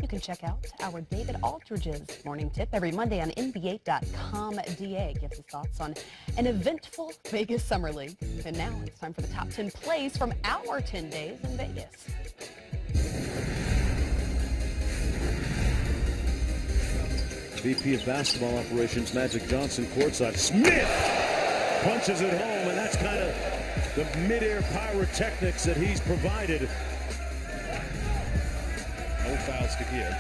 you can check out our David Aldridge's Morning Tip every Monday on NBA.com. DA gives his thoughts on an eventful Vegas Summer League. And now it's time for the top 10 plays from our 10 days in Vegas. VP of Basketball Operations, Magic Johnson, courtside. Smith punches it home, and that's kind of the mid-air pyrotechnics that he's provided. No fouls to give.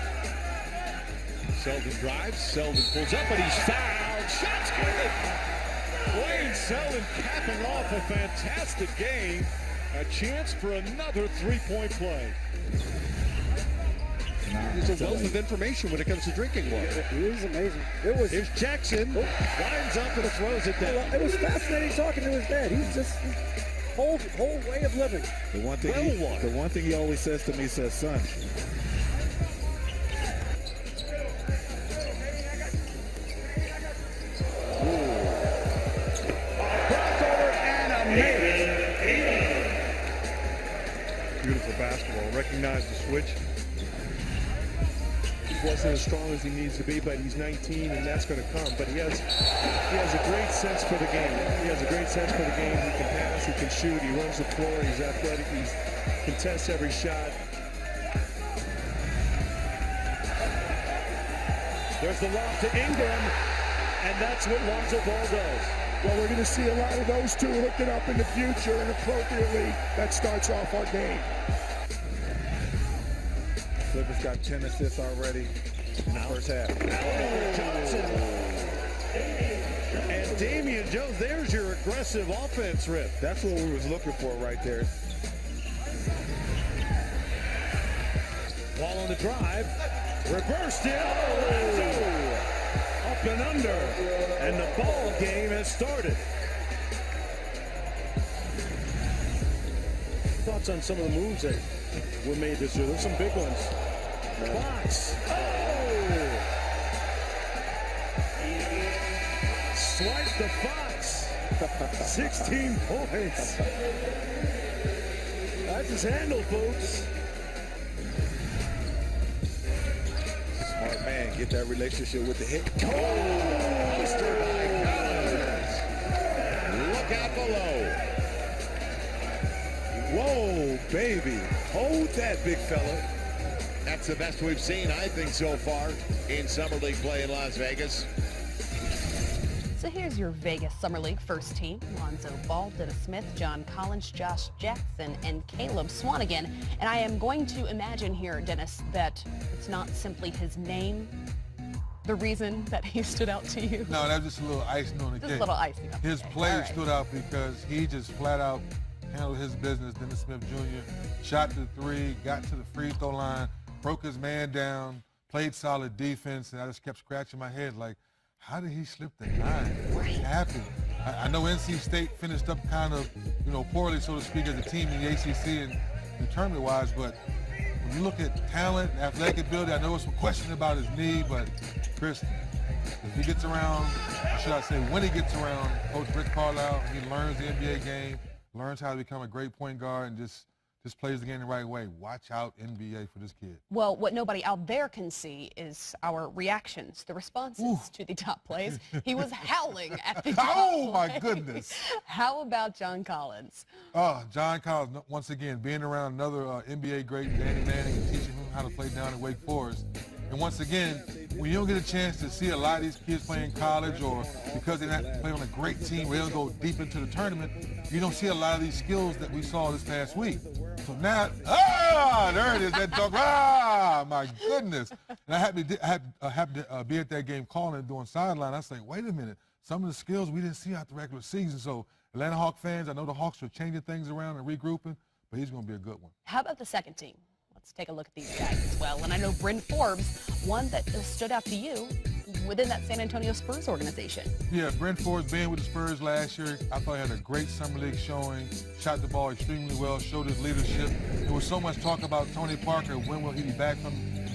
Selden drives, Selden pulls up, but he's fouled. Shots good. Wayne Selden capping off a fantastic game. A chance for another three-point play. There's a wealth of information when it comes to drinking water. It is amazing. Here's Jackson, winds up and throws it down. It was fascinating talking to his dad. He's just whole way of living. The one thing he always says to me, he says, son. Beautiful basketball. Recognize the switch. He wasn't as strong as he needs to be, but he's 19, and that's going to come. But he has a great sense for the game. He has a great sense for the game. He can pass, he can shoot, he runs the floor, he's athletic, he contests every shot. There's the lob to Ingram, and that's what Lonzo Ball does. Well, we're going to see a lot of those two hooking up in the future, and appropriately, that starts off our game. Clippers got 10 assists already in the first half. Johnson. And Damian Jones, there's your aggressive offense, Rip. That's what we was looking for right there. Ball on the drive. Reversed it. Up and under. And the ball game has started. Thoughts on some of the moves that were made this year? There's some big ones. Fox. Oh! Swipe to Fox. 16 points. That's his handle, folks. Smart man, get that relationship with the hit. Oh! Poster by Collins. Look out below. Whoa, baby. Hold that, big fella. That's the best we've seen, I think, so far in Summer League play in Las Vegas. So here's your Vegas Summer League first team. Lonzo Ball, Dennis Smith, John Collins, Josh Jackson, and Caleb Swanigan. And I am going to imagine here, Dennis, that it's not simply his name, the reason that he stood out to you. No, that was just a little icing on the cake. Just a little icing on the His cake. play Right. stood out because he just flat out handled his business. Dennis Smith Jr. shot the three, got to the free throw line, broke his man down, played solid defense, and I just kept scratching my head like, how did he slip the 9? What happened? I know NC State finished up kind of, poorly, so to speak, as a team in the ACC and tournament-wise, but when you look at talent and athletic ability, I know there's some question about his knee, but Chris, if he gets around, or should I say when he gets around Coach Rick Carlisle, he learns the NBA game, learns how to become a great point guard, and just plays the game the right way. Watch out, NBA, for this kid. Well, what nobody out there can see is our reactions, the responses to the top plays. He was howling at the top Oh, my play. goodness. How about John Collins? Oh, John Collins, once again, being around another NBA great, Danny Manning, and teaching him how to play down in Wake Forest. And once again, when you don't get a chance to see a lot of these kids play in college, or because they not play on a great team where they'll go deep into the tournament, you don't see a lot of these skills that we saw this past week. So now, there it is, that dog. My goodness. And I happened to be at that game calling and doing sideline. I say, wait a minute, some of the skills we didn't see out the regular season. So Atlanta Hawk fans, I know the Hawks are changing things around and regrouping, but he's going to be a good one. How about the second team? Let's take a look at these guys as well. And I know Bryn Forbes, one that stood out to you within that San Antonio Spurs organization. Yeah, Bryn Forbes being with the Spurs last year, I thought he had a great summer league showing, shot the ball extremely well, showed his leadership. There was so much talk about Tony Parker, when will he be back from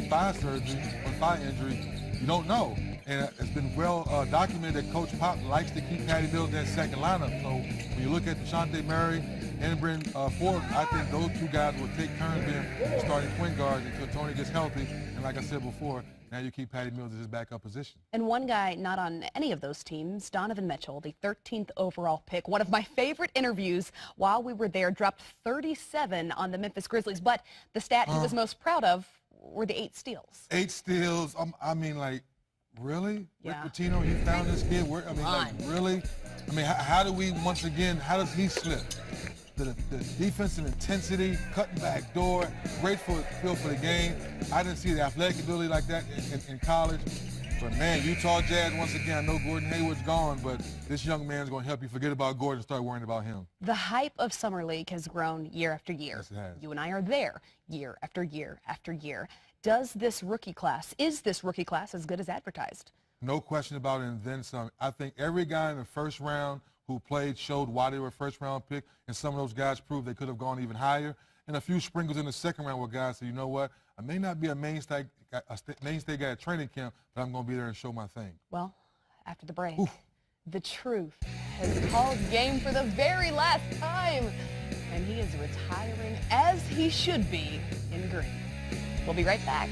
thigh surgery or thigh injury? You don't know. And it's been well documented that Coach Pop likes to keep Patty Mills in that second lineup. So when you look at DeJounte Murray and Bryn Ford, I think those two guys will take turns being starting point guards until Tony gets healthy. And like I said before, now you keep Patty Mills as his backup position. And one guy not on any of those teams, Donovan Mitchell, the 13th overall pick, one of my favorite interviews while we were there, dropped 37 on the Memphis Grizzlies. But the stat he was most proud of were the 8 steals. 8 steals. I mean, like, really? Yeah. Rick Pitino, he found this kid. I mean, like, really? I mean, how do we, once again, how does he slip? The defensive intensity, cutting back door, great feel for the game. I didn't see the athletic ability like that in college. But, man, Utah Jazz, once again, I know Gordon Hayward's gone, but this young man's going to help you forget about Gordon and start worrying about him. The hype of Summer League has grown year after year. Yes, it has. You and I are there year after year after year. Is this rookie class as good as advertised? No question about it, and then some. I think every guy in the first round who played showed why they were a first-round pick, and some of those guys proved they could have gone even higher. And a few sprinkles in the second round where guys said, you know what, I may not be a mainstay guy at training camp, but I'm going to be there and show my thing. Well, after the break, the truth has called game for the very last time, and he is retiring as he should be in green. We'll be right back.